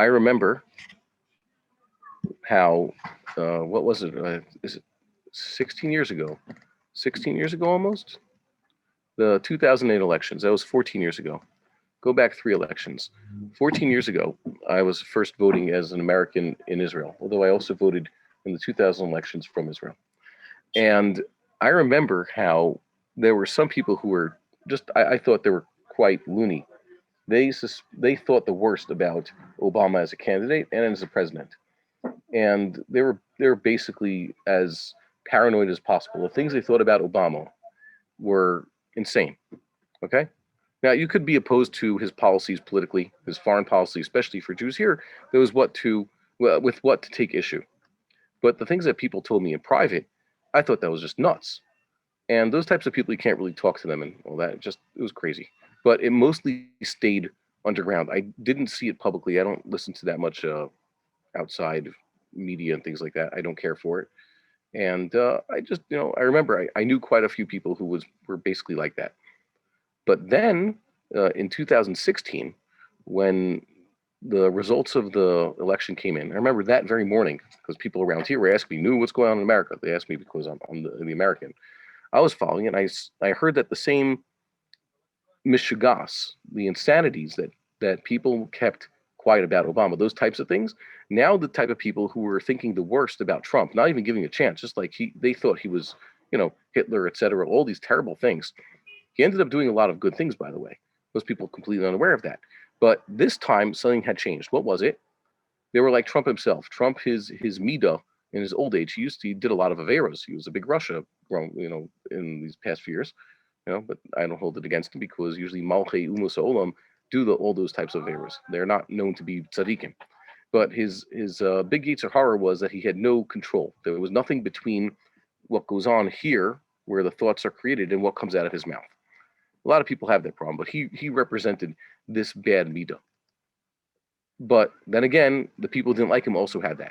I remember how, what was it? Is it 16 years ago? 16 years ago almost? The 2008 elections. That was 14 years ago. Go back 3 elections. 14 years ago, I was first voting as an American in Israel, although I also voted in the 2000 elections from Israel. And I remember how there were some people who were just, I thought they were quite loony. They thought the worst about Obama as a candidate and as a president. And they were basically as paranoid as possible. The things they thought about Obama were insane. Okay? Now, you could be opposed to his policies politically, his foreign policy, especially for Jews here. There was with what to take issue. But the things that people told me in private, I thought that was just nuts. And those types of people, you can't really talk to them and all that. It was crazy. But it mostly stayed underground. I didn't see it publicly. I don't listen to that much outside media and things like that. I don't care for it. And I just, I remember I knew quite a few people who were basically like that. But then in 2016, when the results of the election came in, I remember that very morning, because people around here were asking me, knew what's going on in America. They asked me because I'm the American. I was following it, and I heard that the same mishigas, the insanities that people kept quiet about Obama, those types of things. Now the type of people who were thinking the worst about Trump, not even giving a chance, just like they thought he was, Hitler, etc., all these terrible things. He ended up doing a lot of good things, by the way. Most people completely unaware of that. But this time, something had changed. What was it? They were like Trump himself. Trump, his midah in his old age, he did a lot of averos. He was a big Russia, in these past few years. But I don't hold it against him because usually Malchei Umus Olam do all those types of averos. They're not known to be tzaddikim. But his big yetzer hara was that he had no control. There was nothing between what goes on here, where the thoughts are created, and what comes out of his mouth. A lot of people have that problem, but he represented this bad midah. But then again, the people who didn't like him also had that.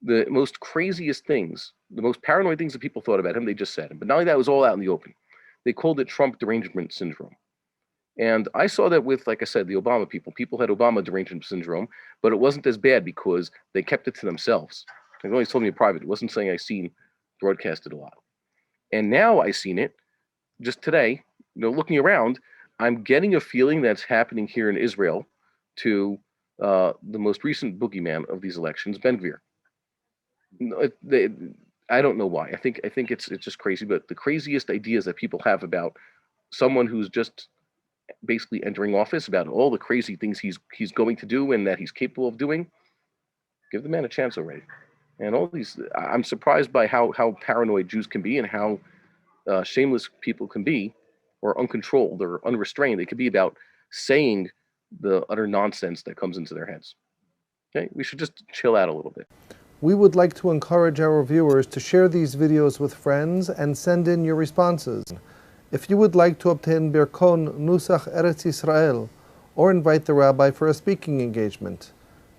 The most craziest things, the most paranoid things that people thought about him, they just said. But not only that, was all out in the open. They called it Trump derangement syndrome. And I saw that with, like I said, the Obama people. People had Obama derangement syndrome, but it wasn't as bad because they kept it to themselves. They always told me in private. It wasn't saying I seen broadcasted a lot. And now I seen it just today. Looking around, I'm getting a feeling that's happening here in Israel to the most recent boogeyman of these elections, Ben Gvir. I don't know why. I think it's just crazy. But the craziest ideas that people have about someone who's just basically entering office, about all the crazy things he's going to do and that he's capable of doing, give the man a chance already. And all these, I'm surprised by how paranoid Jews can be and how shameless people can be, or uncontrolled or unrestrained they could be about saying the utter nonsense that comes into their heads. Okay, we should just chill out a little bit. We would like to encourage our viewers to share these videos with friends and send in your responses. If you would like to obtain Birkon Nusach Eretz Yisrael or invite the rabbi for a speaking engagement,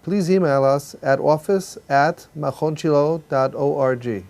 please email us at office@machonshilo.org.